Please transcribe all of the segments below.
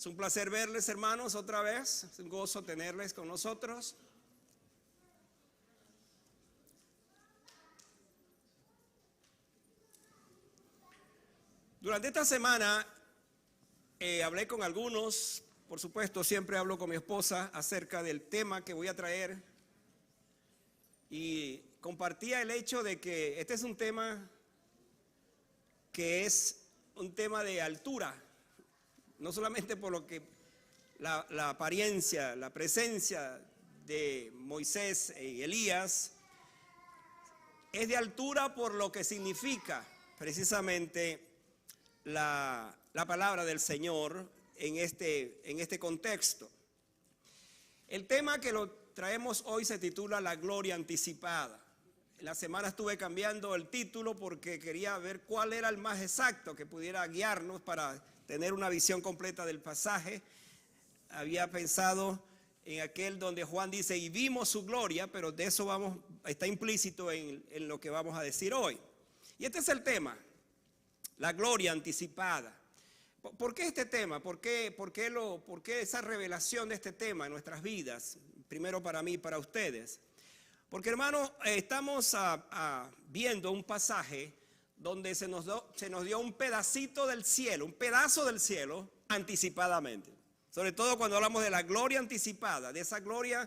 Es un placer verles, hermanos, otra vez. Es un gozo tenerles con nosotros. Durante esta semana hablé con algunos, por supuesto, siempre hablo con mi esposa acerca del tema que voy a traer. Y compartía el hecho de que este es un tema que es un tema de altura. No solamente por lo que la apariencia, la presencia de Moisés y Elías, es de altura por lo que significa precisamente la palabra del Señor en este contexto. El tema que lo traemos hoy se titula La Gloria Anticipada. La semana estuve cambiando el título porque quería ver cuál era el más exacto que pudiera guiarnos para tener una visión completa del pasaje. Había pensado en aquel donde Juan dice, y vimos su gloria, pero de eso está implícito en lo que vamos a decir hoy. Y este es el tema, la gloria anticipada. ¿Por qué este tema? ¿Por qué esa revelación de este tema en nuestras vidas? Primero para mí y para ustedes. Porque, hermanos, estamos viendo un pasaje donde se nos dio un pedacito del cielo, un pedazo del cielo anticipadamente. Sobre todo cuando hablamos de la gloria anticipada, de esa gloria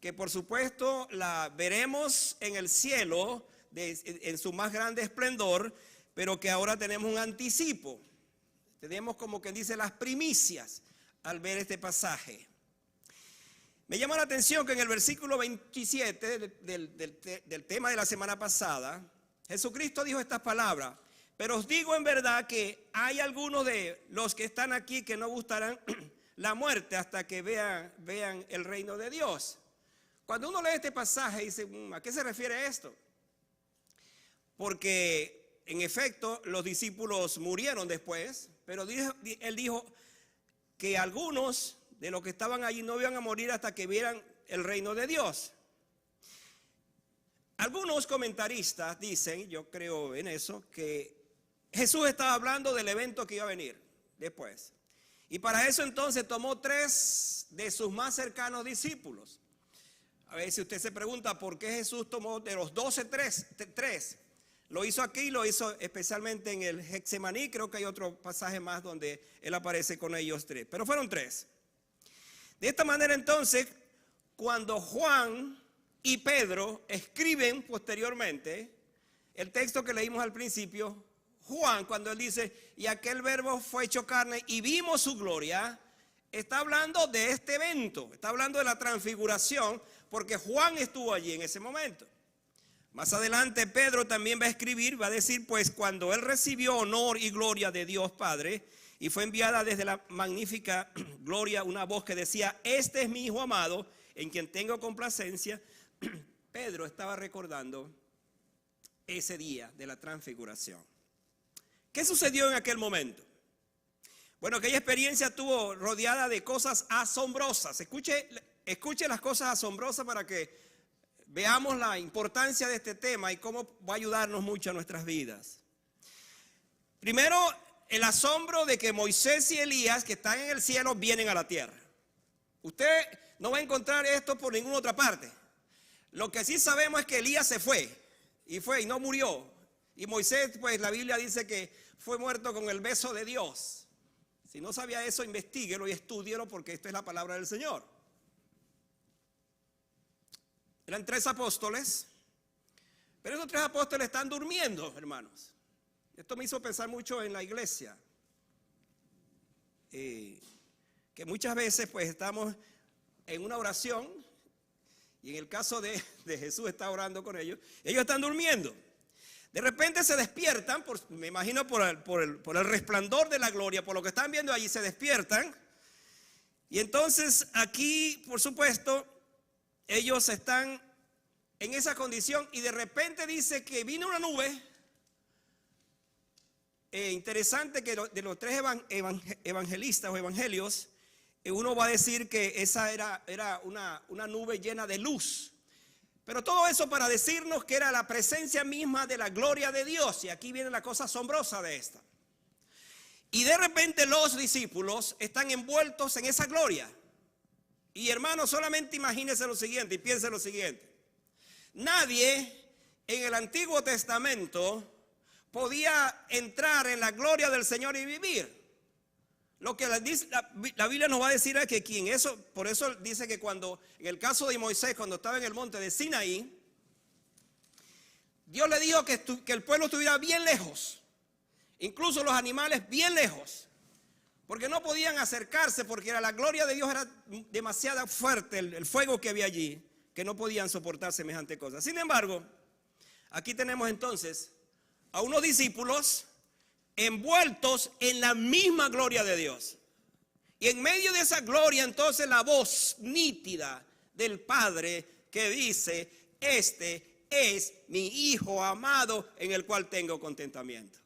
que por supuesto la veremos en el cielo en su más grande esplendor, pero que ahora tenemos un anticipo. Tenemos como quien dice las primicias al ver este pasaje. Me llama la atención que en el versículo 27 del tema de la semana pasada, Jesucristo dijo estas palabras, pero os digo en verdad que hay algunos de los que están aquí que no gustarán la muerte hasta que vean el reino de Dios. Cuando uno lee este pasaje dice, ¿a qué se refiere esto? Porque en efecto los discípulos murieron después, pero él dijo que algunos de los que estaban allí no iban a morir hasta que vieran el reino de Dios. Algunos comentaristas dicen, yo creo en eso, que Jesús estaba hablando del evento que iba a venir después. Y para eso entonces tomó 3 de sus más cercanos discípulos. A ver si usted se pregunta por qué Jesús tomó de los 12, 3. Lo hizo aquí, lo hizo especialmente en el Getsemaní. Creo que hay otro pasaje más donde él aparece con ellos 3. Pero fueron 3. De esta manera entonces, cuando Juan y Pedro escriben posteriormente el texto que leímos al principio, Juan cuando él dice, y aquel verbo fue hecho carne y vimos su gloria, está hablando de este evento, está hablando de la transfiguración, porque Juan estuvo allí en ese momento. Más adelante Pedro también va a escribir, va a decir, pues cuando él recibió honor y gloria de Dios Padre, y fue enviada desde la magnífica gloria una voz que decía, este es mi hijo amado, en quien tengo complacencia. Pedro estaba recordando ese día de la transfiguración. ¿Qué sucedió en aquel momento? Bueno, aquella experiencia estuvo rodeada de cosas asombrosas. Escuche las cosas asombrosas para que veamos la importancia de este tema y cómo va a ayudarnos mucho a nuestras vidas. Primero, el asombro de que Moisés y Elías, que están en el cielo, vienen a la tierra. Usted no va a encontrar esto por ninguna otra parte. Lo que sí sabemos es que Elías se fue y no murió. Y Moisés, pues la Biblia dice que fue muerto con el beso de Dios. Si no sabía eso, investíguelo y estúdielo porque esto es la palabra del Señor. Eran 3 apóstoles, pero esos 3 apóstoles están durmiendo, hermanos. Esto me hizo pensar mucho en la iglesia, que muchas veces pues estamos en una oración y en el caso de Jesús está orando con ellos están durmiendo. De repente se despiertan, me imagino por el resplandor de la gloria, por lo que están viendo allí se despiertan. Y entonces aquí, por supuesto, ellos están en esa condición y de repente dice que vino una nube. Interesante que de los 3 evangelistas o evangelios, uno va a decir que esa era una nube llena de luz. Pero todo eso para decirnos que era la presencia misma de la gloria de Dios. Y aquí viene la cosa asombrosa de esta. Y de repente los discípulos están envueltos en esa gloria. Y hermano, solamente imagínese lo siguiente y piense lo siguiente. Nadie en el Antiguo Testamento podía entrar en la gloria del Señor y vivir. Lo que la Biblia nos va a decir es que por eso dice que cuando, en el caso de Moisés, cuando estaba en el monte de Sinaí, Dios le dijo que el pueblo estuviera bien lejos, incluso los animales bien lejos, porque no podían acercarse, porque la gloria de Dios era demasiado fuerte, el fuego que había allí, que no podían soportar semejante cosa. Sin embargo, aquí tenemos entonces a unos discípulos envueltos en la misma gloria de Dios. Y en medio de esa gloria entonces la voz nítida del Padre que dice: este es mi Hijo amado en el cual tengo contentamiento.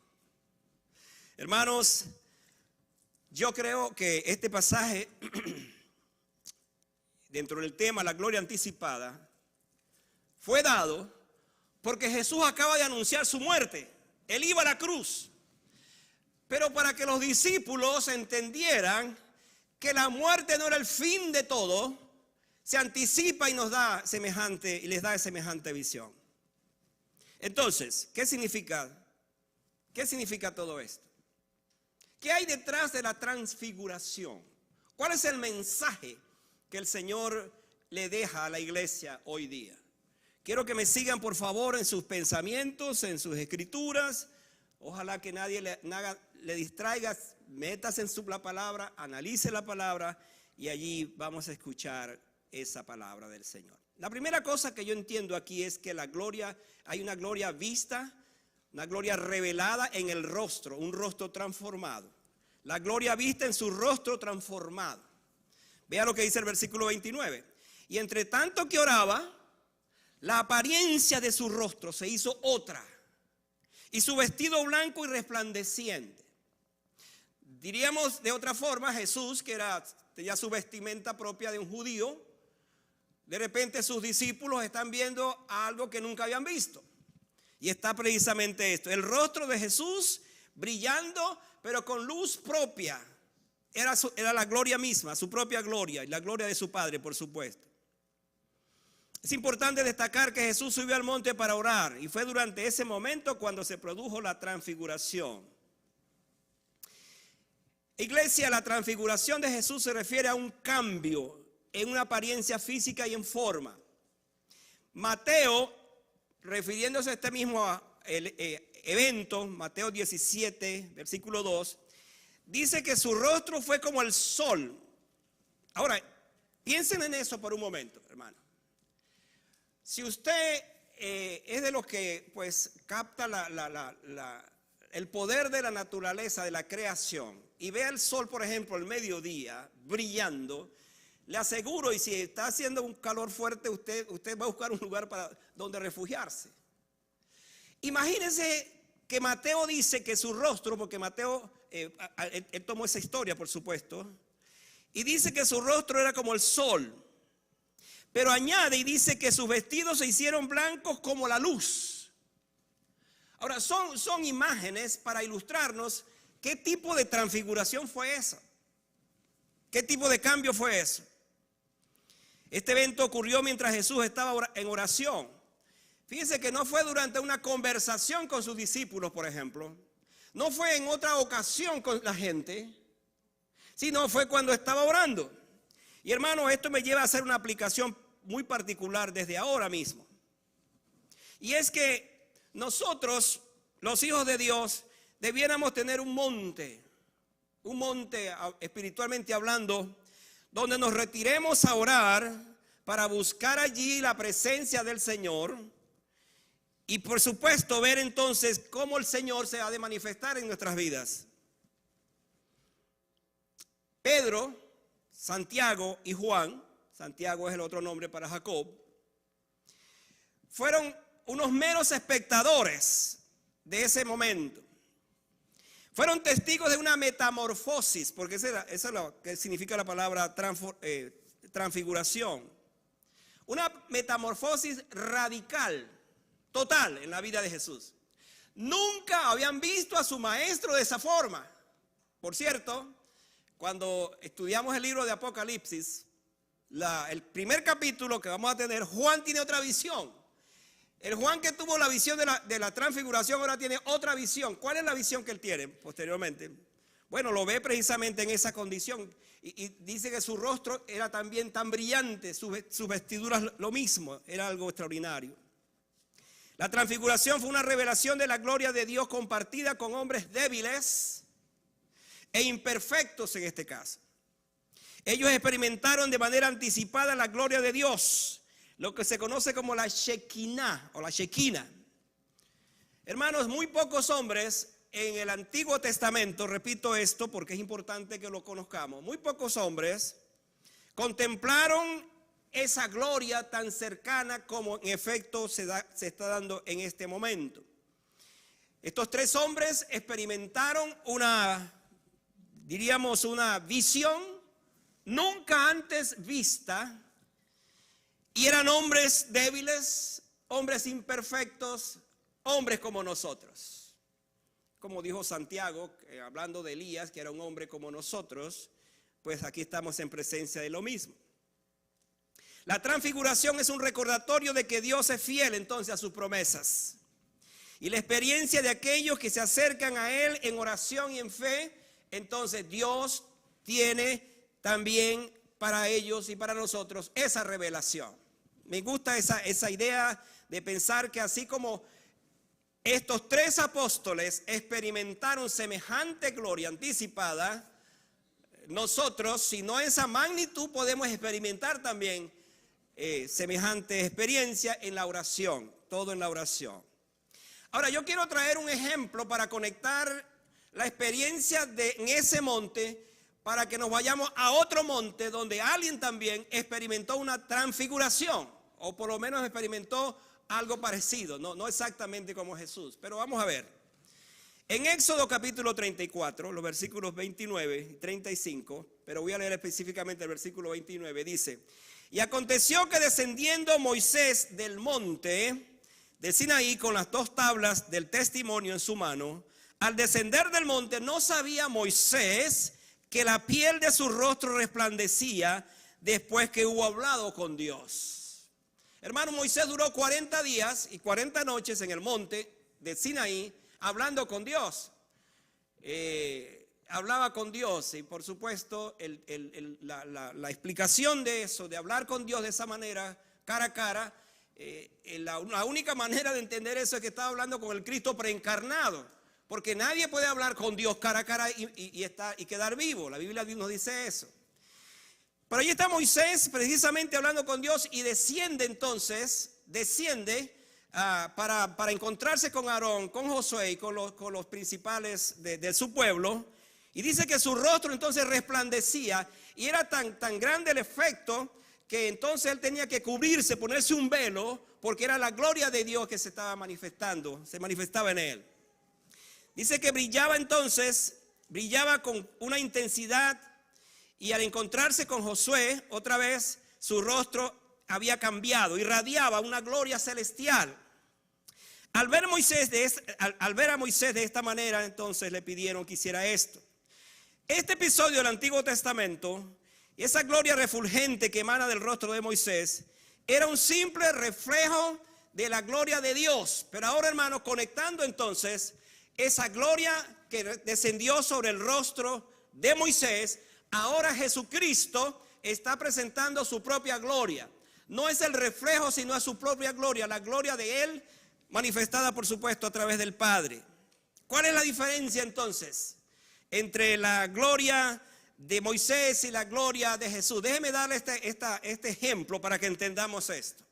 Hermanos, yo creo que este pasaje dentro del tema la gloria anticipada fue dado porque Jesús acaba de anunciar su muerte. Él iba a la cruz. Pero para que los discípulos entendieran que la muerte no era el fin de todo, se anticipa y les da semejante visión. Entonces, ¿qué significa todo esto? ¿Qué hay detrás de la transfiguración? ¿Cuál es el mensaje que el Señor le deja a la iglesia hoy día? Quiero que me sigan por favor en sus pensamientos, en sus escrituras. Ojalá que nadie le distraiga, métase en la palabra, analice la palabra y allí vamos a escuchar esa palabra del Señor. La primera cosa que yo entiendo aquí es que hay una gloria vista, una gloria revelada en el rostro, un rostro transformado. La gloria vista en su rostro transformado. Vea lo que dice el versículo 29. Y entre tanto que oraba, la apariencia de su rostro se hizo otra, y su vestido blanco y resplandeciente. Diríamos de otra forma, Jesús, que tenía su vestimenta propia de un judío, de repente sus discípulos están viendo algo que nunca habían visto. Y está precisamente esto: el rostro de Jesús brillando, pero con luz propia. Era la gloria misma, su propia gloria, y la gloria de su Padre, por supuesto. Es importante destacar que Jesús subió al monte para orar, y fue durante ese momento cuando se produjo la transfiguración. Iglesia, la transfiguración de Jesús se refiere a un cambio en una apariencia física y en forma. Mateo, refiriéndose a este mismo evento, Mateo 17, versículo 2, dice que su rostro fue como el sol. Ahora, piensen en eso por un momento, hermano. Si usted es de los que pues capta el poder de la naturaleza, de la creación, y ve el sol, por ejemplo, al mediodía brillando, le aseguro, y si está haciendo un calor fuerte, usted va a buscar un lugar donde refugiarse. Imagínense que Mateo dice que su rostro, porque Mateo él tomó esa historia, por supuesto, y dice que su rostro era como el sol. Pero añade y dice que sus vestidos se hicieron blancos como la luz. Ahora, son imágenes para ilustrarnos qué tipo de transfiguración fue esa. ¿Qué tipo de cambio fue eso? Este evento ocurrió mientras Jesús estaba en oración. Fíjense que no fue durante una conversación con sus discípulos, por ejemplo. No fue en otra ocasión con la gente, sino fue cuando estaba orando. Y hermano, esto me lleva a hacer una aplicación muy particular desde ahora mismo. Y es que nosotros, los hijos de Dios, debiéramos tener un monte espiritualmente hablando, donde nos retiremos a orar para buscar allí la presencia del Señor. Y por supuesto ver entonces cómo el Señor se ha de manifestar en nuestras vidas. Pedro, Santiago y Juan, Santiago es el otro nombre para Jacob, fueron unos meros espectadores de ese momento. Fueron testigos de una metamorfosis, porque eso es lo que significa la palabra transfiguración. Una metamorfosis radical, total en la vida de Jesús. Nunca habían visto a su maestro de esa forma. Por cierto, cuando estudiamos el libro de Apocalipsis, el primer capítulo que vamos a tener, Juan tiene otra visión. El Juan que tuvo la visión de la transfiguración ahora tiene otra visión. ¿Cuál es la visión que él tiene posteriormente? Bueno, lo ve precisamente en esa condición y dice que su rostro era también tan brillante, sus vestiduras lo mismo, era algo extraordinario. La transfiguración fue una revelación de la gloria de Dios compartida con hombres débiles e imperfectos en este caso. Ellos experimentaron de manera anticipada la gloria de Dios, lo que se conoce como la Shekinah o la Shekinah. Hermanos, muy pocos hombres en el Antiguo Testamento, repito esto porque es importante que lo conozcamos, muy pocos hombres contemplaron esa gloria tan cercana como en efecto se está dando en este momento. Estos tres hombres experimentaron una visión nunca antes vista, y eran hombres débiles, hombres imperfectos, hombres como nosotros. Como dijo Santiago, hablando de Elías, que era un hombre como nosotros, pues aquí estamos en presencia de lo mismo. La transfiguración es un recordatorio de que Dios es fiel entonces a sus promesas. Y la experiencia de aquellos que se acercan a Él en oración y en fe, entonces Dios tiene también para ellos y para nosotros esa revelación. Me gusta esa idea de pensar que así como estos tres apóstoles experimentaron semejante gloria anticipada, nosotros, si no esa magnitud, podemos experimentar también semejante experiencia en la oración, todo en la oración. Ahora, yo quiero traer un ejemplo para conectar la experiencia en ese monte, para que nos vayamos a otro monte donde alguien también experimentó una transfiguración, o por lo menos experimentó algo parecido, no exactamente como Jesús, pero vamos a ver. En Éxodo capítulo 34, los versículos 29 y 35, pero voy a leer específicamente el versículo 29, dice: y aconteció que descendiendo Moisés del monte de Sinaí con las dos tablas del testimonio en su mano, al descender del monte no sabía Moisés que la piel de su rostro resplandecía después que hubo hablado con Dios. Hermano, Moisés duró 40 días y 40 noches en el monte de Sinaí hablando con Dios. Hablaba con Dios y por supuesto la explicación de eso, de hablar con Dios de esa manera, cara a cara, la única manera de entender eso es que estaba hablando con el Cristo preencarnado, porque nadie puede hablar con Dios cara a cara y quedar vivo. La Biblia nos dice eso. Pero allí está Moisés precisamente hablando con Dios y desciende para encontrarse con Aarón, con Josué y con los principales de su pueblo. Y dice que su rostro entonces resplandecía y era tan grande el efecto que entonces él tenía que cubrirse, ponerse un velo, porque era la gloria de Dios que se estaba manifestando, se manifestaba en él. Dice que brillaba con una intensidad. Y al encontrarse con Josué, otra vez su rostro había cambiado, irradiaba una gloria celestial. Al ver a Moisés de esta manera, entonces le pidieron que hiciera esto. Este episodio del Antiguo Testamento, esa gloria refulgente que emana del rostro de Moisés, era un simple reflejo de la gloria de Dios. Pero ahora, hermanos, conectando entonces esa gloria que descendió sobre el rostro de Moisés, ahora Jesucristo está presentando su propia gloria. No es el reflejo, sino es su propia gloria, la gloria de Él manifestada, por supuesto, a través del Padre. ¿Cuál es la diferencia entonces entre la gloria de Moisés y la gloria de Jesús? Déjeme darle este ejemplo para que entendamos esto.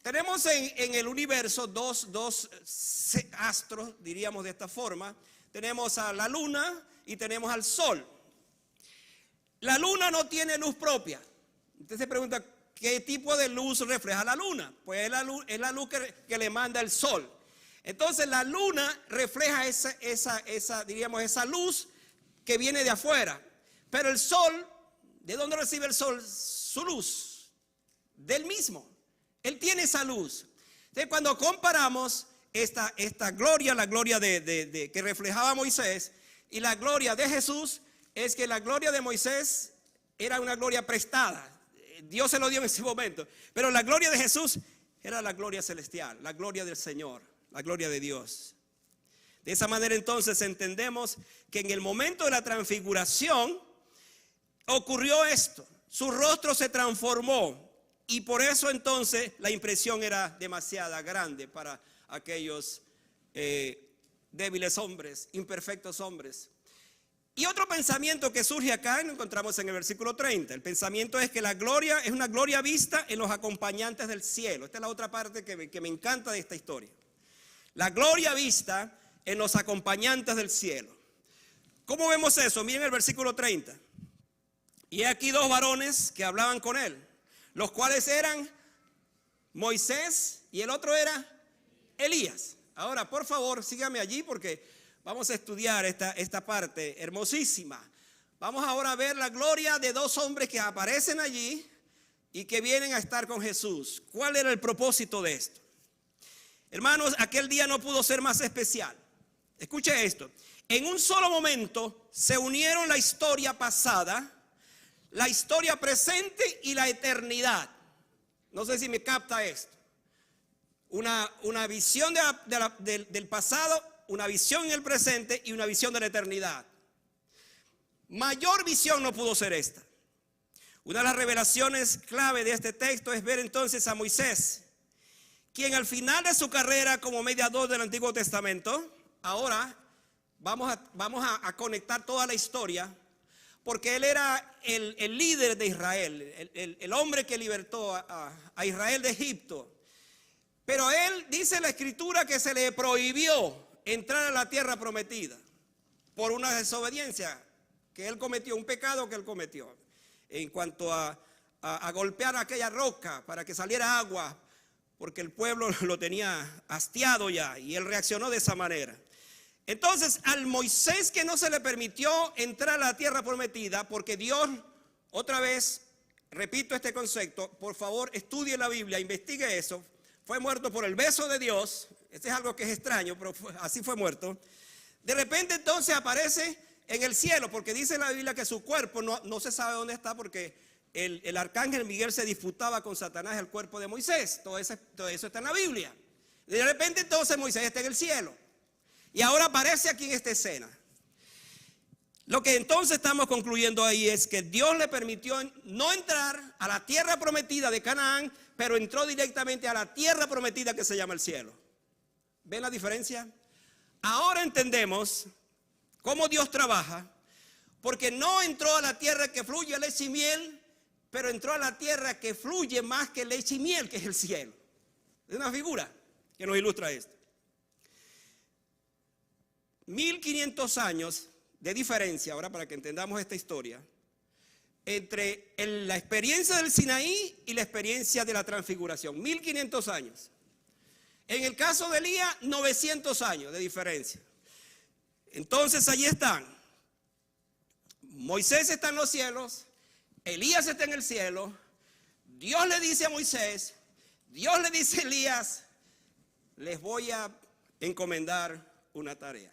Tenemos en el universo dos astros, diríamos de esta forma. Tenemos a la luna y tenemos al sol. La luna no tiene luz propia. Usted se pregunta, ¿qué tipo de luz refleja la luna? Pues es la luz que le manda el sol. Entonces la luna refleja esa luz que viene de afuera. Pero el sol, ¿de dónde recibe el sol su luz? Del mismo. Él tiene esa luz. Entonces cuando comparamos esta gloria, la gloria que reflejaba Moisés, y la gloria de Jesús es que la gloria de Moisés era una gloria prestada. Dios se lo dio en ese momento. Pero la gloria de Jesús era la gloria celestial, la gloria del Señor, la gloria de Dios. De esa manera entonces entendemos que en el momento de la transfiguración ocurrió esto. Su rostro se transformó y por eso entonces la impresión era demasiado grande para aquellos débiles hombres, imperfectos hombres. Y otro pensamiento que surge acá, lo encontramos en el versículo 30. El pensamiento es que la gloria es una gloria vista en los acompañantes del cielo. Esta es la otra parte que me encanta de esta historia. La gloria vista en los acompañantes del cielo. ¿Cómo vemos eso? Miren el versículo 30. Y aquí dos varones que hablaban con él, los cuales eran Moisés y el otro era Elías. Ahora, por favor, sígame allí porque vamos a estudiar esta parte hermosísima. Vamos ahora a ver la gloria de dos hombres que aparecen allí y que vienen a estar con Jesús. ¿Cuál era el propósito de esto? Hermanos, aquel día no pudo ser más especial. Escuche esto. En un solo momento se unieron la historia pasada, la historia presente y la eternidad. No sé si me capta esto. Una visión del pasado, una visión en el presente y una visión de la eternidad. Mayor visión no pudo ser esta. Una de las revelaciones clave de este texto es ver entonces a Moisés, quien al final de su carrera como mediador del Antiguo Testamento, ahora vamos a conectar toda la historia, porque él era el líder de Israel, el hombre que libertó a Israel de Egipto. Pero él, dice la Escritura, que se le prohibió entrar a la tierra prometida por una desobediencia que él cometió, un pecado que él cometió en cuanto a golpear aquella roca para que saliera agua, porque el pueblo lo tenía hastiado ya y él reaccionó de esa manera. Entonces, al Moisés que no se le permitió entrar a la tierra prometida, porque Dios, otra vez, repito este concepto, por favor estudie la Biblia, investigue eso, fue muerto por el beso de Dios. Este es algo que es extraño, pero así fue muerto. De repente entonces aparece en el cielo, porque dice la Biblia que su cuerpo no se sabe dónde está, porque el arcángel Miguel se disputaba con Satanás el cuerpo de Moisés. Todo eso está en la Biblia. De repente entonces Moisés está en el cielo. Y ahora aparece aquí en esta escena. Lo que entonces estamos concluyendo ahí es que Dios le permitió no entrar a la tierra prometida de Canaán, pero entró directamente a la tierra prometida que se llama el cielo. ¿Ven la diferencia? Ahora entendemos cómo Dios trabaja, porque no entró a la tierra que fluye leche y miel, pero entró a la tierra que fluye más que leche y miel, que es el cielo. Es una figura que nos ilustra esto. 1500 años de diferencia, ahora para que entendamos esta historia, entre la experiencia del Sinaí y la experiencia de la transfiguración. 1500 años. En el caso de Elías, 900 años de diferencia. Entonces allí están. Moisés está en los cielos, Elías está en el cielo. Dios le dice a Moisés, Dios le dice a Elías, les voy a encomendar una tarea.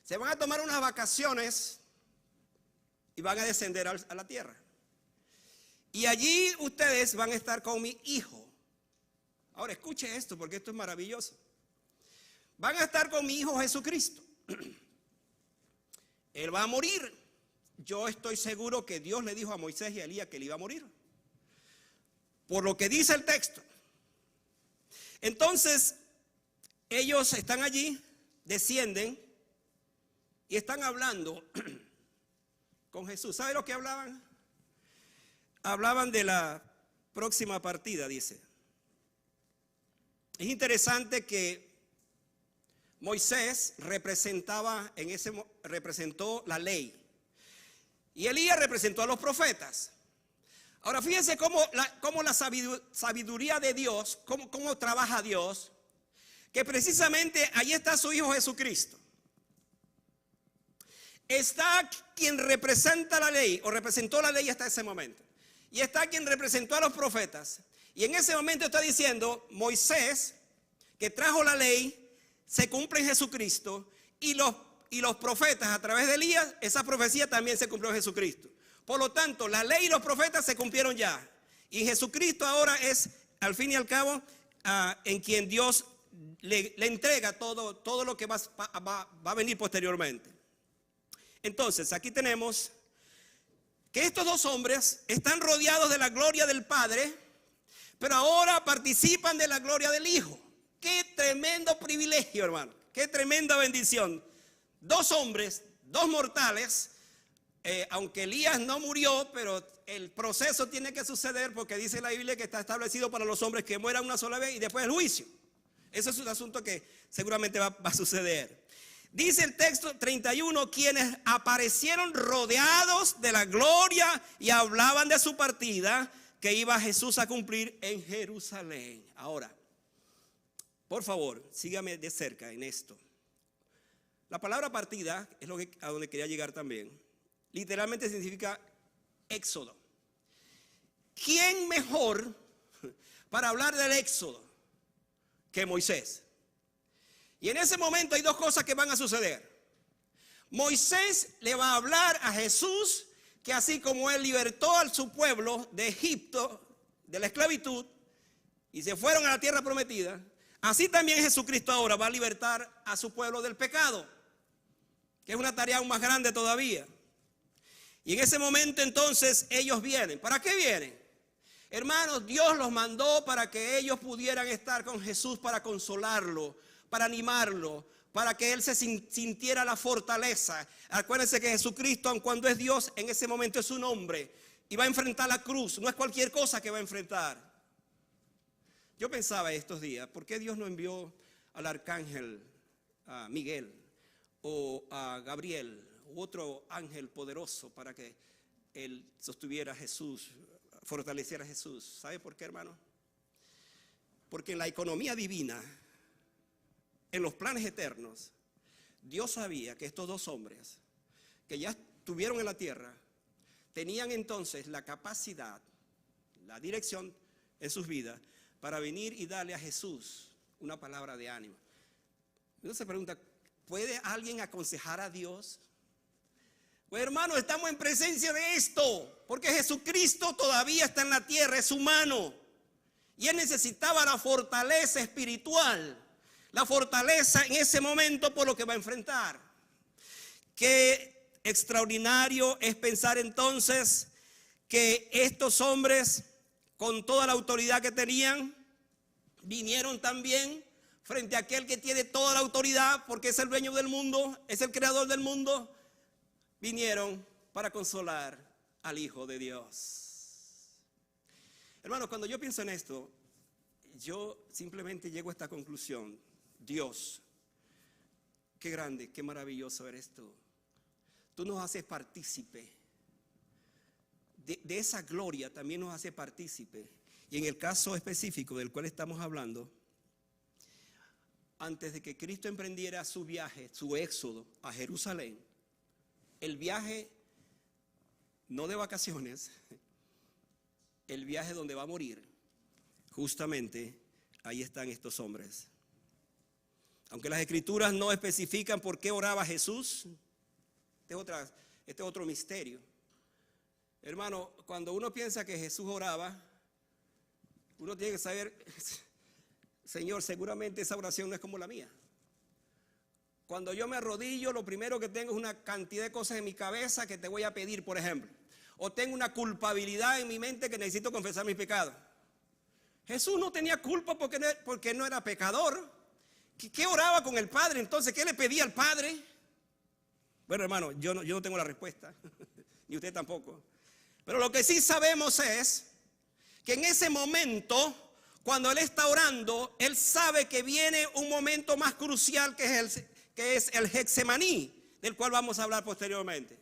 Se van a tomar unas vacaciones y van a descender a la tierra. Y allí ustedes van a estar con mi hijo. Ahora escuche esto, porque esto es maravilloso. Van a estar con mi hijo Jesucristo. Él va a morir. Yo estoy seguro que Dios le dijo a Moisés y a Elías que él iba a morir, por lo que dice el texto. Entonces ellos están allí, descienden y están hablando con Jesús. ¿Sabe lo que hablaban? Hablaban de la próxima partida, dice. Es interesante que Moisés representó la ley y Elías representó a los profetas. Ahora fíjense cómo la sabiduría de Dios, cómo trabaja Dios, que precisamente ahí está su Hijo Jesucristo. Está quien representa la ley o representó la ley hasta ese momento, y está quien representó a los profetas. Y en ese momento está diciendo, Moisés, que trajo la ley, se cumple en Jesucristo, y y los profetas a través de Elías, esa profecía también se cumplió en Jesucristo. Por lo tanto, la ley y los profetas se cumplieron ya. Y Jesucristo ahora es, al fin y al cabo, en quien Dios le entrega todo lo que va a venir posteriormente. Entonces, aquí tenemos que estos dos hombres están rodeados de la gloria del Padre, pero ahora participan de la gloria del Hijo. ¡Qué tremendo privilegio, hermano! ¡Qué tremenda bendición! Dos hombres, dos mortales, aunque Elías no murió, pero el proceso tiene que suceder porque dice la Biblia que está establecido para los hombres que mueran una sola vez y después el juicio. Eso es un asunto que seguramente va a suceder. Dice el texto 31, quienes aparecieron rodeados de la gloria y hablaban de su partida que iba Jesús a cumplir en Jerusalén. Ahora, por favor, sígame de cerca en esto. La palabra partida es a donde quería llegar también. Literalmente significa éxodo. ¿Quién mejor para hablar del éxodo que Moisés? Y en ese momento hay dos cosas que van a suceder. Moisés le va a hablar a Jesús que así como él libertó a su pueblo de Egipto, de la esclavitud, y se fueron a la tierra prometida, así también Jesucristo ahora va a libertar a su pueblo del pecado, que es una tarea aún más grande todavía. Y en ese momento entonces ellos vienen. ¿Para qué vienen? Hermanos, Dios los mandó para que ellos pudieran estar con Jesús, para consolarlo, para animarlo, para que él se sintiera la fortaleza. Acuérdense que Jesucristo, aun cuando es Dios, en ese momento es un hombre y va a enfrentar la cruz. No es cualquier cosa que va a enfrentar. Yo pensaba estos días, ¿por qué Dios no envió al arcángel Miguel o a Gabriel u otro ángel poderoso para que él sostuviera a Jesús, fortaleciera a Jesús? ¿Sabe por qué, hermano? Porque en la economía divina, en los planes eternos, Dios sabía que estos dos hombres que ya estuvieron en la tierra tenían entonces la capacidad, la dirección en sus vidas para venir y darle a Jesús una palabra de ánimo. Uno se pregunta, ¿puede alguien aconsejar a Dios? Pues hermano, estamos en presencia de esto, porque Jesucristo todavía está en la tierra, es humano, y él necesitaba la fortaleza espiritual, la fortaleza en ese momento por lo que va a enfrentar. Qué extraordinario es pensar entonces que estos hombres, con toda la autoridad que tenían, vinieron también frente a aquel que tiene toda la autoridad, porque es el dueño del mundo, es el creador del mundo. Vinieron para consolar al Hijo de Dios. Hermanos, cuando yo pienso en esto, yo simplemente llego a esta conclusión. Dios, qué grande, qué maravilloso eres tú. Tú nos haces partícipe de esa gloria, también nos hace partícipe. Y en el caso específico del cual estamos hablando, antes de que Cristo emprendiera su viaje, su éxodo a Jerusalén, el viaje no de vacaciones, el viaje donde va a morir, justamente ahí están estos hombres. Aunque las escrituras no especifican por qué oraba Jesús, este es otro misterio. Hermano, cuando uno piensa que Jesús oraba, uno tiene que saber, Señor, seguramente esa oración no es como la mía. Cuando yo me arrodillo, lo primero que tengo es una cantidad de cosas en mi cabeza que te voy a pedir, por ejemplo. O tengo una culpabilidad en mi mente que necesito confesar mis pecados. Jesús no tenía culpa porque no era pecador. ¿Qué oraba con el Padre entonces? ¿Qué le pedía al Padre? Bueno, hermano, yo no tengo la respuesta, ni usted tampoco. Pero lo que sí sabemos es que en ese momento, cuando él está orando, él sabe que viene un momento más crucial que es el Getsemaní, del cual vamos a hablar posteriormente.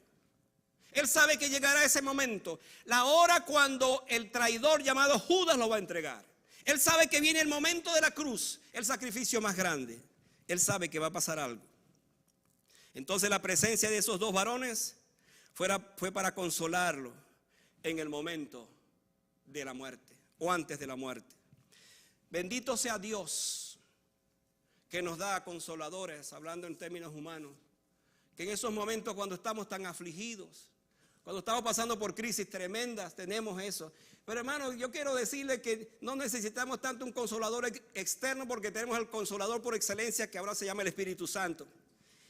Él sabe que llegará ese momento, la hora cuando el traidor llamado Judas lo va a entregar. Él sabe que viene el momento de la cruz, el sacrificio más grande. Él sabe que va a pasar algo. Entonces la presencia de esos dos varones fue para consolarlo en el momento de la muerte o antes de la muerte. Bendito sea Dios que nos da consoladores, hablando en términos humanos, que en esos momentos cuando estamos tan afligidos, cuando estamos pasando por crisis tremendas, tenemos eso. Pero hermano, yo quiero decirle que no necesitamos tanto un consolador externo, porque tenemos el consolador por excelencia, que ahora se llama el Espíritu Santo.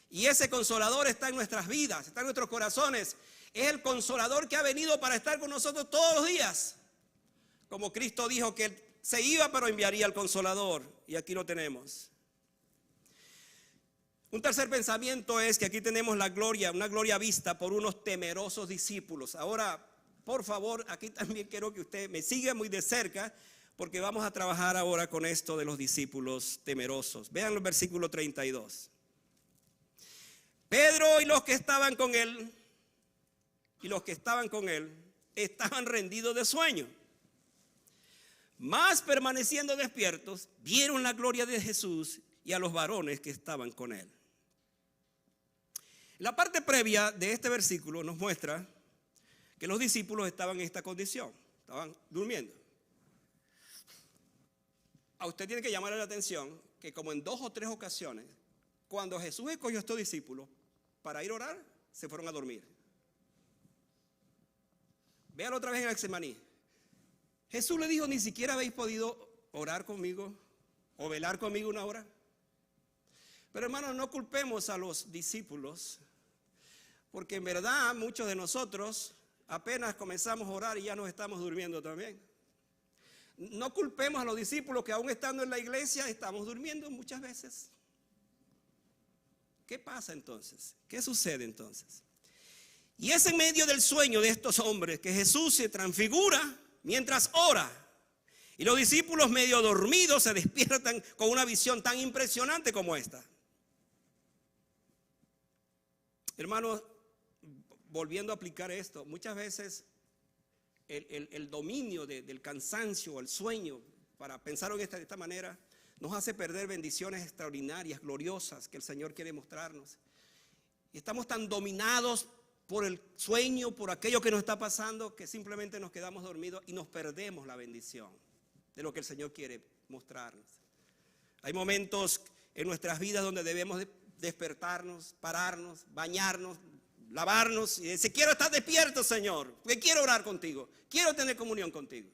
Y ese consolador está en nuestras vidas, está en nuestros corazones. Es el consolador que ha venido para estar con nosotros todos los días. Como Cristo dijo que Él se iba, pero enviaría al consolador. Y aquí lo tenemos. Un tercer pensamiento es que aquí tenemos la gloria, una gloria vista por unos temerosos discípulos. Ahora, por favor, aquí también quiero que usted me siga muy de cerca, porque vamos a trabajar ahora con esto de los discípulos temerosos. Vean el versículo 32. Pedro y los que estaban con él, estaban rendidos de sueño. Mas permaneciendo despiertos, vieron la gloria de Jesús y a los varones que estaban con él. La parte previa de este versículo nos muestra que los discípulos estaban en esta condición, estaban durmiendo. A usted tiene que llamarle la atención que como en 2 o 3 ocasiones, cuando Jesús escogió a estos discípulos para ir a orar, se fueron a dormir. Véalo otra vez en Getsemaní. Jesús le dijo: ni siquiera habéis podido orar conmigo o velar conmigo 1 hora. Pero hermanos, no culpemos a los discípulos, porque en verdad muchos de nosotros apenas comenzamos a orar y ya nos estamos durmiendo también. No culpemos a los discípulos que aún estando en la iglesia estamos durmiendo muchas veces. ¿Qué pasa entonces? ¿Qué sucede entonces? Y es en medio del sueño de estos hombres que Jesús se transfigura mientras ora. Y los discípulos medio dormidos se despiertan con una visión tan impresionante como esta. Hermanos, volviendo a aplicar esto, muchas veces el dominio del cansancio, el sueño, para pensar de esta manera, nos hace perder bendiciones extraordinarias, gloriosas, que el Señor quiere mostrarnos. Y estamos tan dominados por el sueño, por aquello que nos está pasando, que simplemente nos quedamos dormidos y nos perdemos la bendición de lo que el Señor quiere mostrarnos. Hay momentos en nuestras vidas donde debemos despertarnos, pararnos, bañarnos, lavarnos y decir: quiero estar despierto, Señor, porque quiero orar contigo, quiero tener comunión contigo.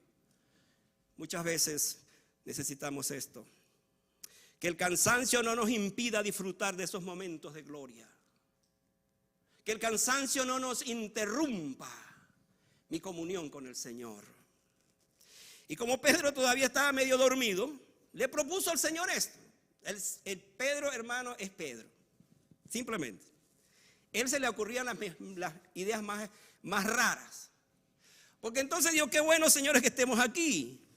Muchas veces necesitamos esto. Que el cansancio no nos impida disfrutar de esos momentos de gloria. Que el cansancio no nos interrumpa mi comunión con el Señor. Y como Pedro todavía estaba medio dormido, le propuso al Señor esto. El Pedro, hermano, es Pedro. Simplemente. Él se le ocurrían las ideas más raras. Porque entonces dijo: qué bueno, señores, que estemos aquí.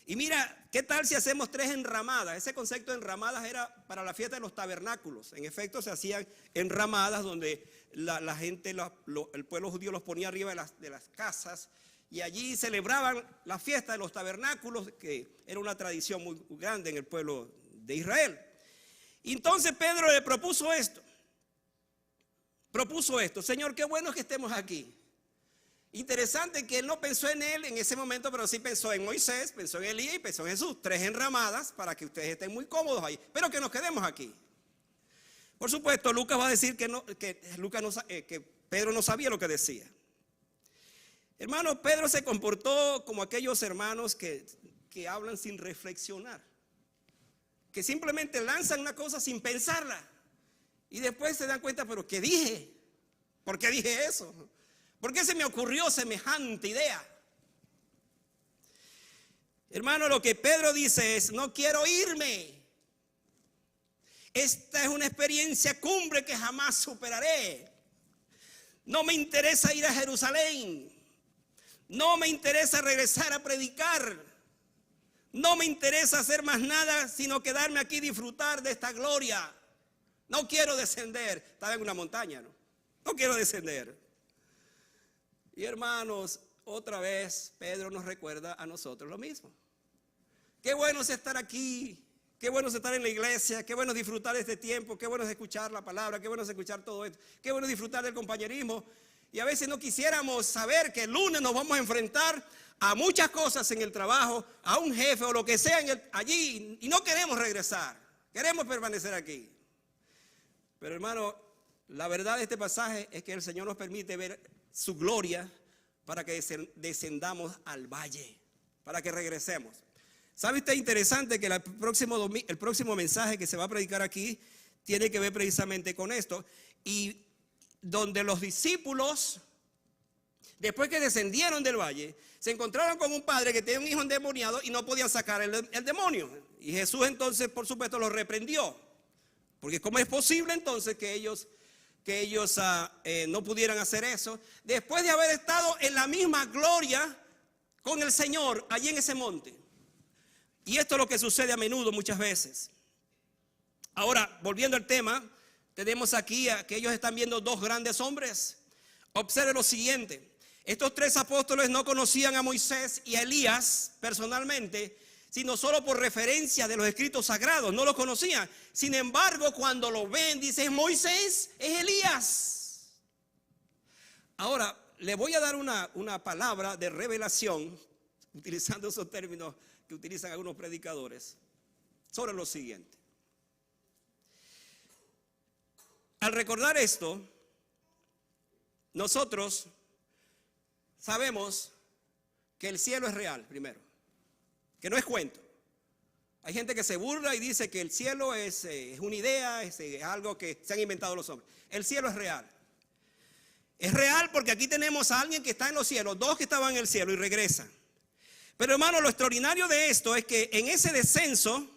Y mira, ¿qué tal si hacemos 3 enramadas? Ese concepto de enramadas era para la fiesta de los tabernáculos. En efecto, se hacían enramadas donde la gente, el pueblo judío los ponía arriba de las casas. Y allí celebraban la fiesta de los tabernáculos, que era una tradición muy grande en el pueblo de Israel. Y entonces Pedro le propuso esto. Señor, qué bueno que estemos aquí. Interesante que él no pensó en él en ese momento, pero sí pensó en Moisés, pensó en Elías y pensó en Jesús. 3 enramadas para que ustedes estén muy cómodos ahí, pero que nos quedemos aquí. Por supuesto, Lucas va a decir que Pedro no sabía lo que decía. Hermano, Pedro se comportó como aquellos hermanos que hablan sin reflexionar, que simplemente lanzan una cosa sin pensarla y después se dan cuenta: pero ¿qué dije? ¿Por qué dije eso? ¿Por qué se me ocurrió semejante idea? Hermano, lo que Pedro dice es: no quiero irme. Esta es una experiencia cumbre que jamás superaré. No me interesa ir a Jerusalén. No me interesa regresar a predicar. No me interesa hacer más nada sino quedarme aquí y disfrutar de esta gloria. No quiero descender. Estaba en una montaña, ¿no? No quiero descender. Y hermanos, otra vez Pedro nos recuerda a nosotros lo mismo. Qué bueno es estar aquí, qué bueno es estar en la iglesia, qué bueno es disfrutar de este tiempo, qué bueno es escuchar la palabra, qué bueno es escuchar todo esto, qué bueno es disfrutar del compañerismo. Y a veces no quisiéramos saber que el lunes nos vamos a enfrentar a muchas cosas en el trabajo, a un jefe o lo que sea allí, y no queremos regresar, queremos permanecer aquí. Pero hermano, La verdad de este pasaje es que el Señor nos permite ver su gloria para que descendamos al valle, para que regresemos. ¿Sabe usted interesante que el próximo mensaje que se va a predicar aquí tiene que ver precisamente con esto? Y donde los discípulos, después que descendieron del valle, se encontraron con un padre que tenía un hijo endemoniado y no podían sacar el demonio. Y Jesús entonces, por supuesto, los reprendió. Porque ¿cómo es posible entonces que ellos no pudieran hacer eso? Después de haber estado en la misma gloria con el Señor allí en ese monte. Y esto es lo que sucede a menudo muchas veces. Ahora, volviendo al tema, tenemos aquí que ellos están viendo dos grandes hombres. Observe lo siguiente. Estos tres apóstoles no conocían a Moisés y a Elías personalmente, sino solo por referencia de los escritos sagrados. No los conocían. Sin embargo, cuando lo ven, dicen: Moisés, es Elías. Ahora, le voy a dar una palabra de revelación, utilizando esos términos que utilizan algunos predicadores, sobre lo siguiente. Al recordar esto, nosotros sabemos que el cielo es real, primero, que no es cuento. Hay gente que se burla y dice que el cielo es una idea, es algo que se han inventado los hombres. El cielo es real. Es real porque aquí tenemos a alguien que está en los cielos, dos que estaban en el cielo y regresan. Pero hermano, lo extraordinario de esto es que en ese descenso,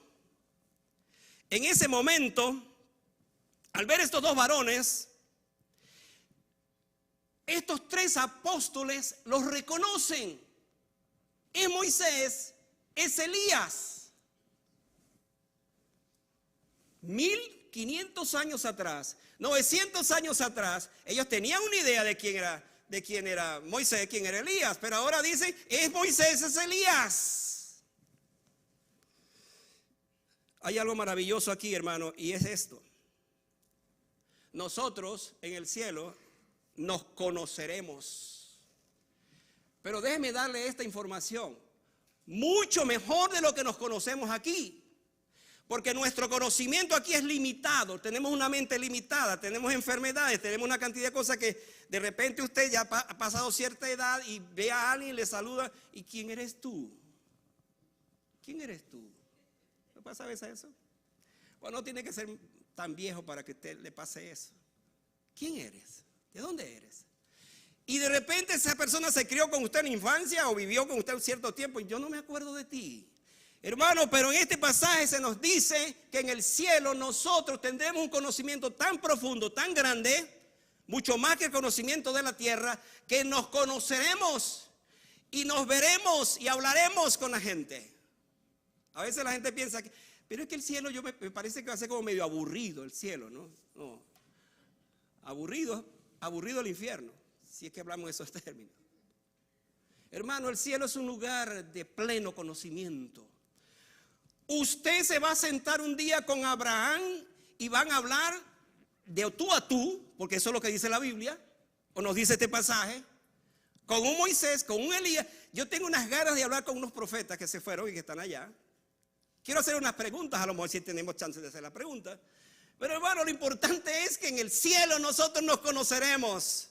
en ese momento, al ver estos dos varones, estos tres apóstoles los reconocen. Es Moisés, es Elías. 1500 años atrás, 900 años atrás, ellos tenían una idea de quién era Moisés, quién era Elías, pero ahora dicen: es Moisés, es Elías. Hay algo maravilloso aquí, hermano, y es esto. Nosotros en el cielo nos conoceremos. Pero déjeme darle esta información. Mucho mejor de lo que nos conocemos aquí. Porque nuestro conocimiento aquí es limitado. Tenemos una mente limitada, tenemos enfermedades, tenemos una cantidad de cosas que de repente usted ya ha pasado cierta edad y ve a alguien y le saluda. ¿Y quién eres tú? ¿Quién eres tú? ¿No pasa a veces eso? Pues no tiene que ser tan viejo para que a usted le pase eso. ¿Quién eres? ¿De dónde eres? Y de repente esa persona se crió con usted en la infancia o vivió con usted un cierto tiempo y yo no me acuerdo de ti. Hermano, pero en este pasaje se nos dice que en el cielo nosotros tendremos un conocimiento tan profundo, tan grande, mucho más que el conocimiento de la tierra, que nos conoceremos y nos veremos y hablaremos con la gente. A veces la gente piensa que, pero es que el cielo me parece que va a ser como medio aburrido el cielo, ¿no? No. Aburrido el infierno, si es que hablamos de esos términos. Hermano, el cielo es un lugar de pleno conocimiento. Usted se va a sentar un día con Abraham y van a hablar de tú a tú, porque eso es lo que dice la Biblia, o nos dice este pasaje, con un Moisés, con un Elías. Yo tengo unas ganas de hablar con unos profetas que se fueron y que están allá. Quiero hacer unas preguntas, a lo mejor si tenemos chance de hacer la pregunta. Pero hermano, lo importante es que en el cielo nosotros nos conoceremos.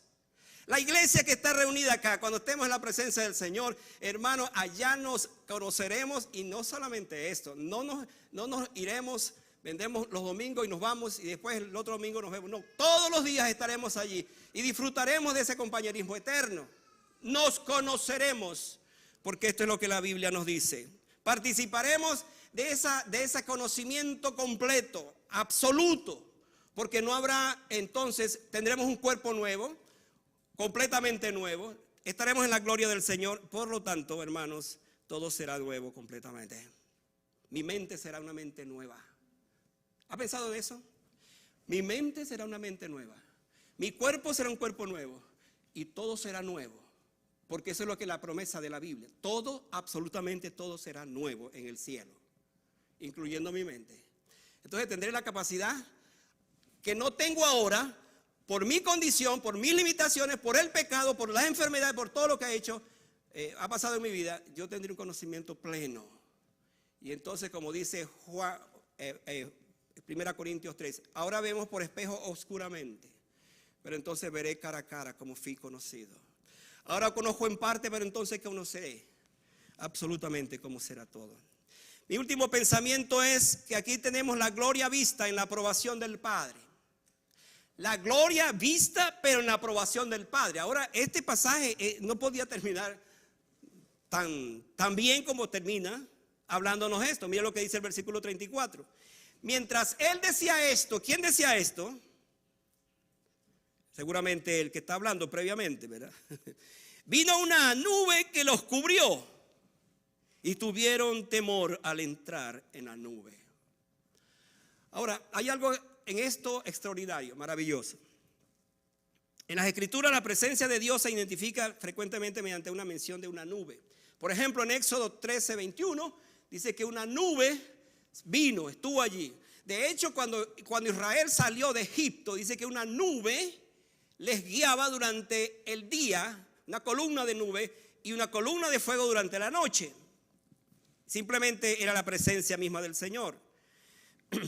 La iglesia que está reunida acá, cuando estemos en la presencia del Señor, hermano, allá nos conoceremos. Y no solamente esto, no nos iremos, vendemos los domingos y nos vamos y después el otro domingo nos vemos. No, todos los días estaremos allí y disfrutaremos de ese compañerismo eterno. Nos conoceremos, porque esto es lo que la Biblia nos dice. Participaremos de ese conocimiento completo, absoluto, porque no habrá, entonces tendremos un cuerpo nuevo, completamente nuevo, estaremos en la gloria del Señor. Por lo tanto, hermanos, todo será nuevo completamente. Mi mente será una mente nueva. ¿Ha pensado en eso? Mi mente será una mente nueva, mi cuerpo será un cuerpo nuevo y todo será nuevo, porque eso es lo que es la promesa de la Biblia. Todo, absolutamente todo será nuevo en el cielo, incluyendo mi mente. Entonces tendré la capacidad que no tengo ahora, por mi condición, por mis limitaciones, por el pecado, por las enfermedades, por todo lo que ha pasado en mi vida. Yo tendré un conocimiento pleno. Y entonces, como dice 1 Corintios 3, ahora vemos por espejo oscuramente, pero entonces veré cara a cara como fui conocido. Ahora conozco en parte, pero entonces conoceré absolutamente cómo será todo. Mi último pensamiento es que aquí tenemos la gloria vista en la aprobación del Padre. La gloria vista, pero en la aprobación del Padre. Ahora, este pasaje no podía terminar tan bien como termina hablándonos esto. Mira lo que dice el versículo 34. Mientras él decía esto, ¿quién decía esto? Seguramente el que está hablando previamente, ¿verdad? Vino una nube que los cubrió y tuvieron temor al entrar en la nube. Ahora, hay algo en esto extraordinario, maravilloso. En las Escrituras la presencia de Dios se identifica frecuentemente mediante una mención de una nube. Por ejemplo, en Éxodo 13:21 dice que una nube vino, estuvo allí. De hecho, cuando Israel salió de Egipto, dice que una nube les guiaba durante el día, una columna de nube y una columna de fuego durante la noche. Simplemente era la presencia misma del Señor.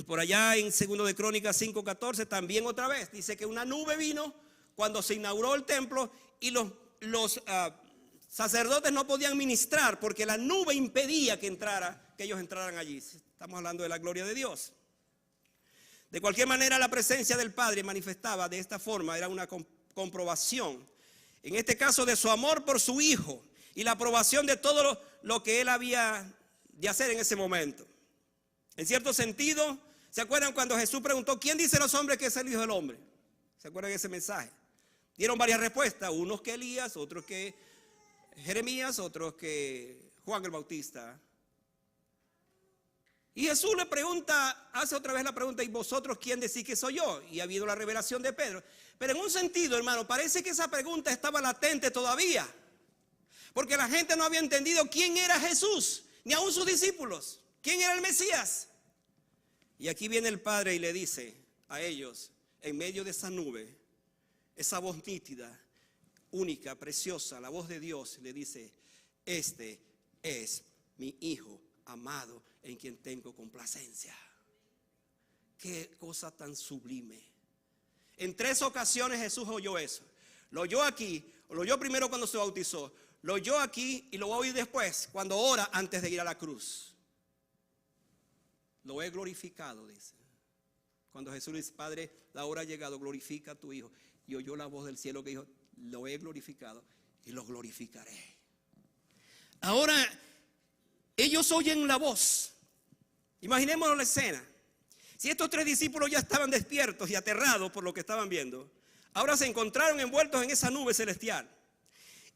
Por allá en 2 de Crónicas 5:14 también otra vez dice que una nube vino cuando se inauguró el templo y los sacerdotes no podían ministrar porque la nube impedía que ellos entraran allí. Estamos hablando de la gloria de Dios. De cualquier manera, la presencia del Padre manifestaba de esta forma, era una comprobación, en este caso de su amor por su Hijo y la aprobación de todo lo que él había de hacer en ese momento. En cierto sentido, ¿se acuerdan cuando Jesús preguntó, ¿quién dice los hombres que es el Hijo del Hombre? ¿Se acuerdan de ese mensaje? Dieron varias respuestas, unos que Elías, otros que Jeremías, otros que Juan el Bautista. Y Jesús le pregunta, hace otra vez la pregunta, ¿y vosotros quién decís que soy yo? Y ha habido la revelación de Pedro. Pero en un sentido, hermano, parece que esa pregunta estaba latente todavía. Porque la gente no había entendido quién era Jesús, ni aún sus discípulos. ¿Quién era el Mesías? Y aquí viene el Padre y le dice a ellos, en medio de esa nube, esa voz nítida, única, preciosa, la voz de Dios, le dice, este es mi Hijo amado en quien tengo complacencia. Qué cosa tan sublime. En 3 ocasiones Jesús oyó eso. Lo oyó aquí, lo oyó primero cuando se bautizó, lo oyó aquí y lo va a oír después, cuando ora antes de ir a la cruz. Lo he glorificado, dice. Cuando Jesús le dice, Padre, la hora ha llegado, glorifica a tu Hijo. Y oyó la voz del cielo que dijo, lo he glorificado y lo glorificaré. Ahora, ellos oyen la voz. Imaginémonos la escena. Si estos 3 discípulos ya estaban despiertos y aterrados por lo que estaban viendo, ahora se encontraron envueltos en esa nube celestial.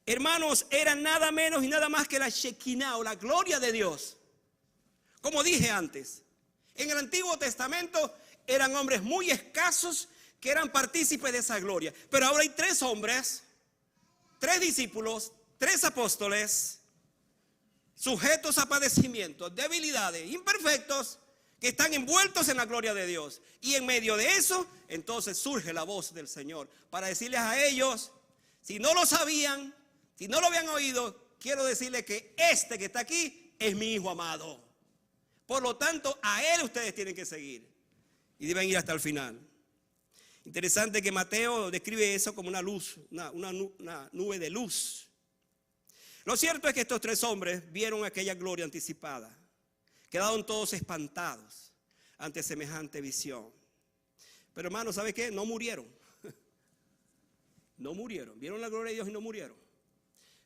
Hermanos, eran nada menos y nada más que la Shekinah o la gloria de Dios. Como dije antes, en el Antiguo Testamento eran hombres muy escasos que eran partícipes de esa gloria. Pero ahora hay 3 hombres, 3 discípulos, 3 apóstoles, sujetos a padecimientos, debilidades, imperfectos, que están envueltos en la gloria de Dios. Y en medio de eso, entonces surge la voz del Señor para decirles a ellos, si no lo sabían, si no lo habían oído, quiero decirles que este que está aquí es mi Hijo amado. Por lo tanto, a Él ustedes tienen que seguir y deben ir hasta el final. Interesante que Mateo describe eso como una luz, una nube de luz. Lo cierto es que estos 3 hombres vieron aquella gloria anticipada. Quedaron todos espantados ante semejante visión. Pero hermano, ¿sabe qué? No murieron. No murieron. Vieron la gloria de Dios y no murieron.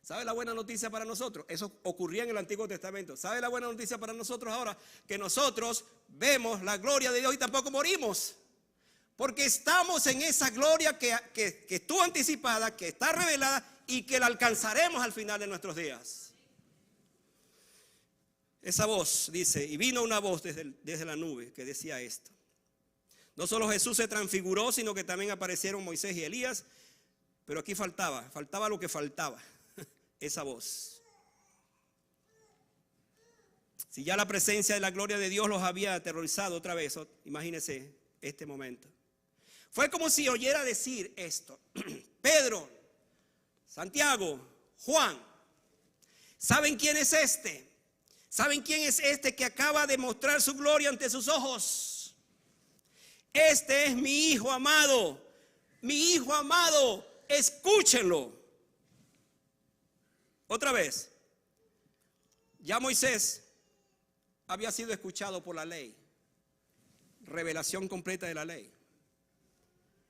¿Sabe la buena noticia para nosotros? Eso ocurría en el Antiguo Testamento. ¿Sabe la buena noticia para nosotros ahora? Que nosotros vemos la gloria de Dios y tampoco morimos. Porque estamos en esa gloria que estuvo anticipada, que está revelada y que la alcanzaremos al final de nuestros días. Esa voz dice, y vino una voz desde la nube que decía esto. No solo Jesús se transfiguró, sino que también aparecieron Moisés y Elías. Pero aquí faltaba lo que faltaba, esa voz. Si ya la presencia de la gloria de Dios los había aterrorizado otra vez, imagínense este momento. Fue como si oyera decir esto, Pedro, Santiago, Juan, ¿saben quién es este? ¿Saben quién es este que acaba de mostrar su gloria ante sus ojos? Este es mi Hijo amado, mi hijo amado, escúchenlo. Otra vez, ya Moisés había sido escuchado por la ley, revelación completa de la ley.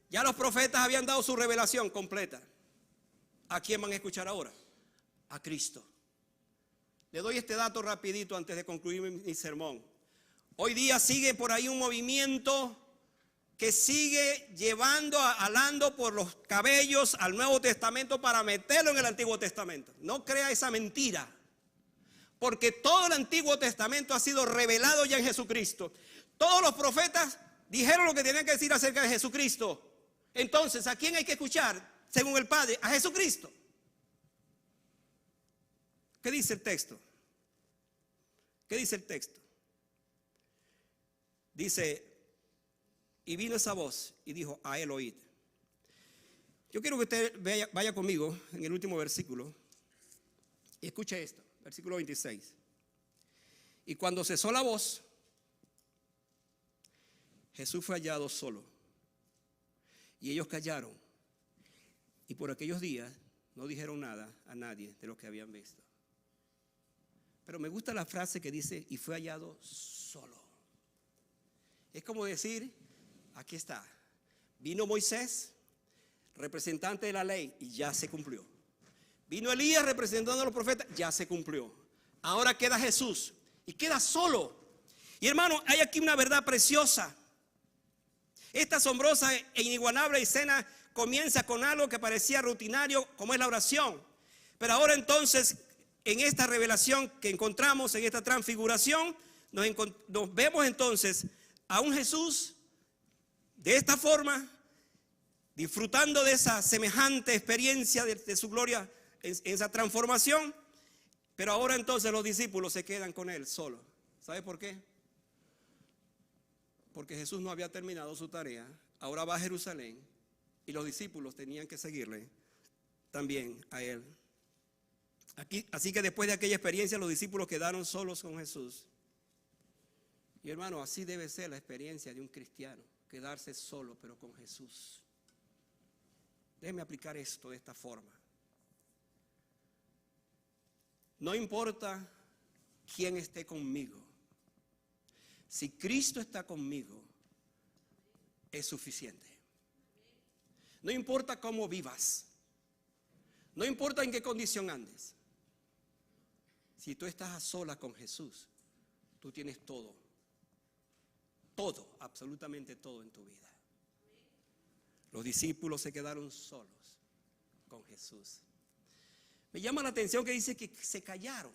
Ya los profetas habían dado su revelación completa. ¿A quién van a escuchar ahora? A Cristo. Le doy este dato rapidito antes de concluir mi sermón. Hoy día sigue por ahí un movimiento que sigue alando por los cabellos al Nuevo Testamento para meterlo en el Antiguo Testamento. No crea esa mentira, porque todo el Antiguo Testamento ha sido revelado ya en Jesucristo. Todos los profetas dijeron lo que tenían que decir acerca de Jesucristo. Entonces, ¿a quién hay que escuchar? Según el Padre, a Jesucristo. ¿Qué dice el texto? ¿Qué dice el texto? Dice, y vino esa voz y dijo, a él oíd. Yo quiero que usted vaya conmigo en el último versículo y escuche esto, versículo 26. Y cuando cesó la voz, Jesús fue hallado solo. Y ellos callaron. Y por aquellos días no dijeron nada a nadie de lo que habían visto. Pero me gusta la frase que dice, y fue hallado solo. Es como decir, aquí está. Vino Moisés, representante de la ley, y ya se cumplió. Vino Elías representando a los profetas, ya se cumplió. Ahora queda Jesús y queda solo. Y hermano, hay aquí una verdad preciosa. Esta asombrosa e inigualable escena comienza con algo que parecía rutinario, como es la oración. Pero ahora entonces, en esta revelación que encontramos, en esta transfiguración, nos vemos entonces a un Jesús de esta forma, disfrutando de esa semejante experiencia de su gloria, en esa transformación. Pero ahora entonces los discípulos se quedan con él solo. ¿Sabe por qué? Porque Jesús no había terminado su tarea. Ahora va a Jerusalén y los discípulos tenían que seguirle también a él. Así que después de aquella experiencia los discípulos quedaron solos con Jesús. Y hermano, así debe ser la experiencia de un cristiano, quedarse solo pero con Jesús. Déjeme aplicar esto de esta forma. No importa quién esté conmigo, si Cristo está conmigo, es suficiente. No importa cómo vivas, no importa en qué condición andes. Si tú estás a solas con Jesús, tú tienes todo, absolutamente todo en tu vida. Los discípulos se quedaron solos con Jesús. Me llama la atención que dice que se callaron.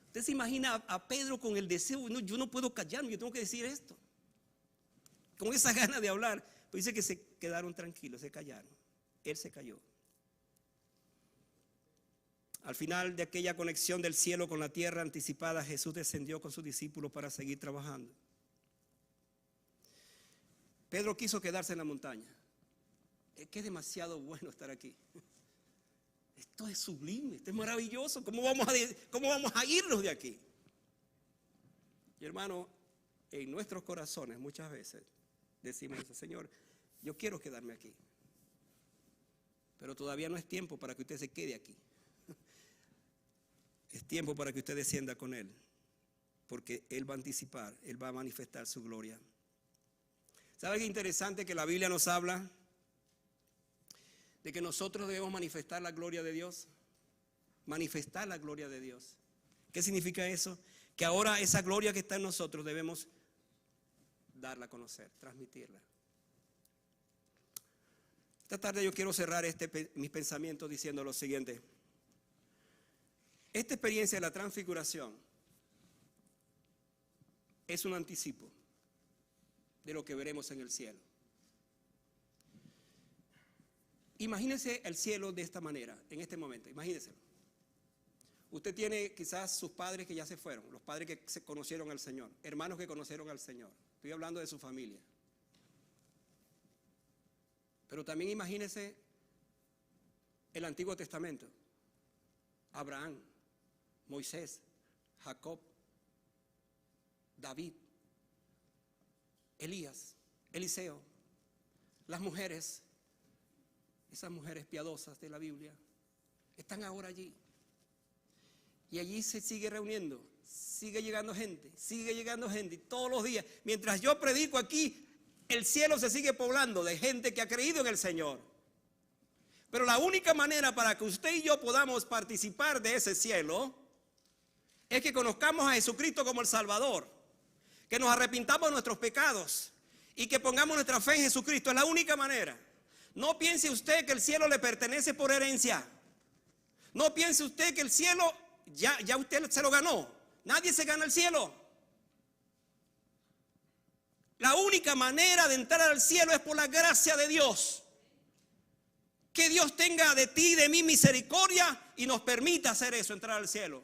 Usted se imagina a Pedro con el deseo, no, yo no puedo callarme, yo tengo que decir esto. Con esa gana de hablar. Pues dice que se quedaron tranquilos, se callaron. Él se calló. Al final de aquella conexión del cielo con la tierra anticipada, Jesús descendió con sus discípulos para seguir trabajando. Pedro quiso quedarse en la montaña. Es que es demasiado bueno estar aquí. Esto es sublime, esto es maravilloso. ¿Cómo vamos a irnos de aquí? Y hermano, en nuestros corazones muchas veces decimos, Señor, yo quiero quedarme aquí. Pero todavía no es tiempo para que usted se quede aquí. Es tiempo para que usted descienda con Él. Porque Él va a anticipar, Él va a manifestar su gloria. ¿Sabe qué interesante que la Biblia nos habla? De que nosotros debemos manifestar la gloria de Dios. Manifestar la gloria de Dios. ¿Qué significa eso? Que ahora esa gloria que está en nosotros debemos darla a conocer, transmitirla. Esta tarde yo quiero cerrar mis pensamientos diciendo lo siguiente. Esta experiencia de la transfiguración es un anticipo de lo que veremos en el cielo. Imagínese el cielo de esta manera, en este momento, imagínenselo. Usted tiene quizás sus padres que ya se fueron, los padres que se conocieron al Señor, hermanos que conocieron al Señor. Estoy hablando de su familia. Pero también imagínese el Antiguo Testamento. Abraham, Moisés, Jacob, David, Elías, Eliseo, las mujeres, esas mujeres piadosas de la Biblia, están ahora allí. Y allí se sigue reuniendo, sigue llegando gente, y todos los días, mientras yo predico aquí, el cielo se sigue poblando de gente que ha creído en el Señor. Pero la única manera para que usted y yo podamos participar de ese cielo es que conozcamos a Jesucristo como el Salvador, que nos arrepintamos de nuestros pecados y que pongamos nuestra fe en Jesucristo. Es la única manera. No piense usted que el cielo le pertenece por herencia. No piense usted que el cielo ya usted se lo ganó. Nadie se gana el cielo. La única manera de entrar al cielo es por la gracia de Dios. Que Dios tenga de ti y de mí misericordia y nos permita hacer eso, entrar al cielo.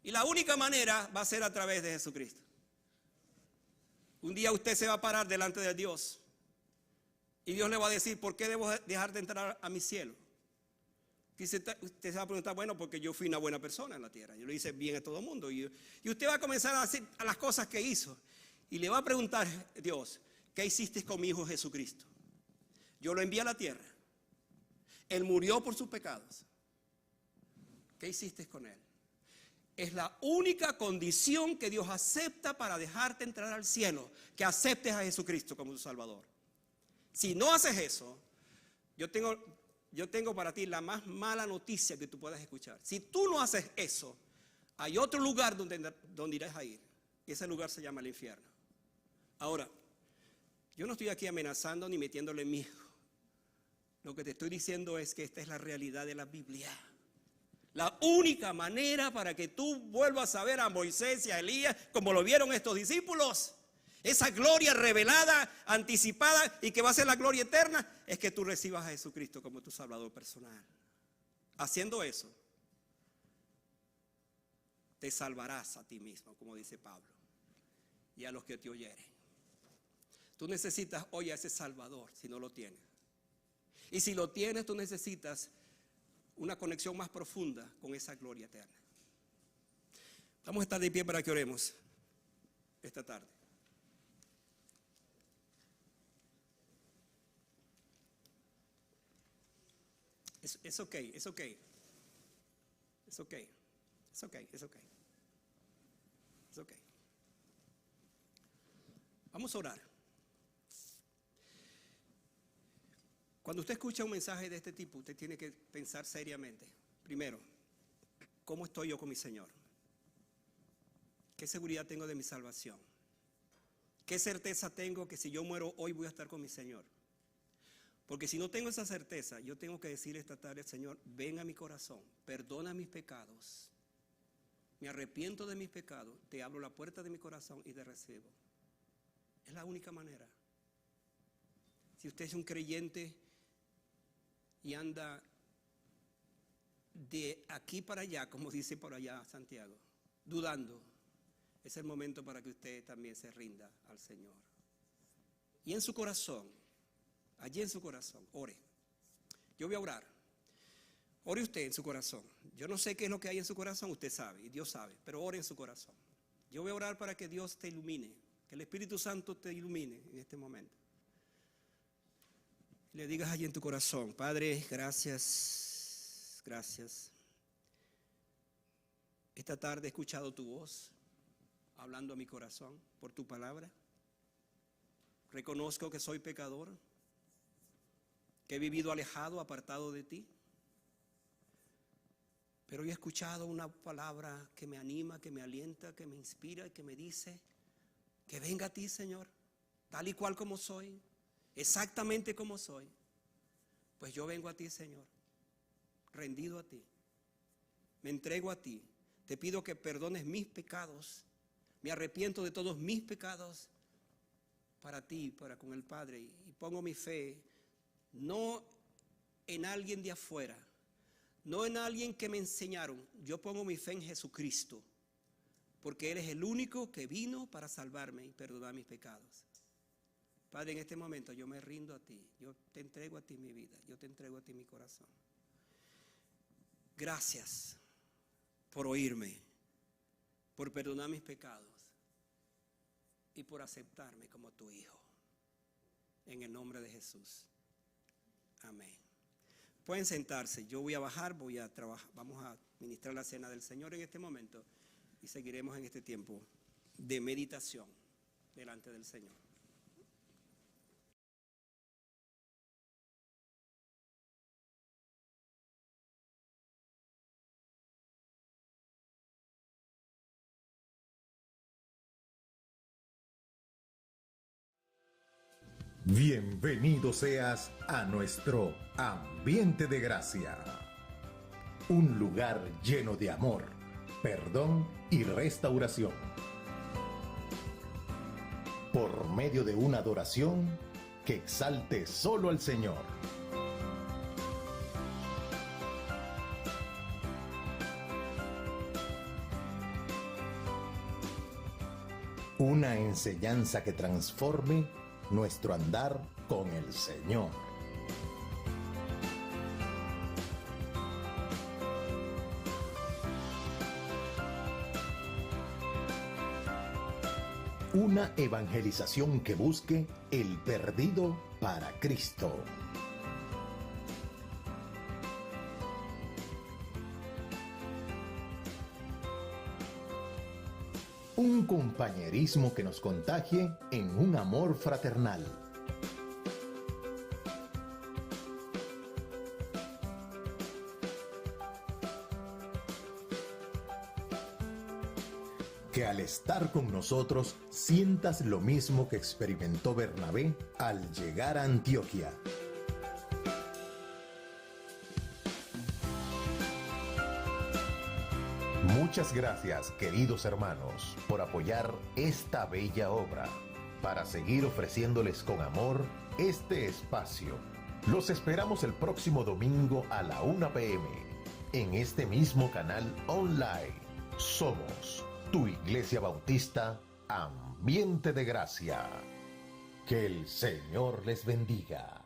Y la única manera va a ser a través de Jesucristo. Un día usted se va a parar delante de Dios y Dios le va a decir: ¿por qué debo dejar de entrar a mi cielo? Usted se va a preguntar: bueno, porque yo fui una buena persona en la tierra, yo lo hice bien a todo el mundo. Y usted va a comenzar a hacer las cosas que hizo. Y le va a preguntar Dios: ¿qué hiciste con mi hijo Jesucristo? Yo lo envié a la tierra. Él murió por sus pecados. ¿Qué hiciste con él? Es la única condición que Dios acepta para dejarte entrar al cielo, que aceptes a Jesucristo como tu Salvador. Si no haces eso, yo tengo para ti la más mala noticia que tú puedas escuchar. Si tú no haces eso, hay otro lugar donde irás a ir, y ese lugar se llama el infierno. Ahora, yo no estoy aquí amenazando ni metiéndole miedo. Lo que te estoy diciendo es que esta es la realidad de la Biblia. La única manera para que tú vuelvas a ver a Moisés y a Elías como lo vieron estos discípulos, esa gloria revelada, anticipada y que va a ser la gloria eterna, es que tú recibas a Jesucristo como tu Salvador personal. Haciendo eso, te salvarás a ti mismo, como dice Pablo, y a los que te oyeren. Tú necesitas hoy a ese Salvador si no lo tienes. Y si lo tienes, tú necesitas una conexión más profunda con esa gloria eterna. Vamos a estar de pie para que oremos esta tarde. Es ok. Vamos a orar. Cuando usted escucha un mensaje de este tipo, usted tiene que pensar seriamente. Primero, ¿cómo estoy yo con mi Señor? ¿Qué seguridad tengo de mi salvación? ¿Qué certeza tengo que si yo muero hoy voy a estar con mi Señor? Porque si no tengo esa certeza, yo tengo que decir esta tarde: Señor, ven a mi corazón, perdona mis pecados, me arrepiento de mis pecados, te abro la puerta de mi corazón y te recibo. Es la única manera. Si usted es un creyente y anda de aquí para allá, como dice por allá Santiago, dudando, es el momento para que usted también se rinda al Señor. Y en su corazón, allí en su corazón, ore. Yo voy a orar. Ore usted en su corazón. Yo no sé qué es lo que hay en su corazón, usted sabe y Dios sabe, pero ore en su corazón. Yo voy a orar para que Dios te ilumine, que el Espíritu Santo te ilumine en este momento. Le digas allí en tu corazón: Padre, gracias. Esta tarde he escuchado tu voz hablando a mi corazón por tu palabra. Reconozco que soy pecador, que he vivido alejado, apartado de ti. Pero he escuchado una palabra que me anima, que me alienta, que me inspira y que me dice que venga a ti, Señor, tal y cual como soy. Exactamente como soy. Pues yo vengo a ti, Señor, rendido a ti. Me entrego a ti. Te pido que perdones mis pecados. Me arrepiento de todos mis pecados para ti, para con el Padre. Y pongo mi fe no en alguien de afuera, no en alguien que me enseñaron. Yo pongo mi fe en Jesucristo, porque Él es el único que vino para salvarme y perdonar mis pecados. Padre, en este momento yo me rindo a ti, yo te entrego a ti mi vida, yo te entrego a ti mi corazón. Gracias por oírme, por perdonar mis pecados y por aceptarme como tu hijo. En el nombre de Jesús. Amén. Pueden sentarse. Yo voy a bajar, voy a trabajar. Vamos a ministrar la cena del Señor en este momento y seguiremos en este tiempo de meditación delante del Señor. Bienvenido seas a nuestro ambiente de gracia. Un lugar lleno de amor, perdón y restauración. Por medio de una adoración que exalte solo al Señor. Una enseñanza que transforme nuestro andar con el Señor. Una evangelización que busque el perdido para Cristo. Un compañerismo que nos contagie en un amor fraternal. Que al estar con nosotros sientas lo mismo que experimentó Bernabé al llegar a Antioquía. Muchas gracias, queridos hermanos, por apoyar esta bella obra, para seguir ofreciéndoles con amor este espacio. Los esperamos el próximo domingo a la 1 p.m. en este mismo canal online. Somos tu Iglesia Bautista Ambiente de Gracia. Que el Señor les bendiga.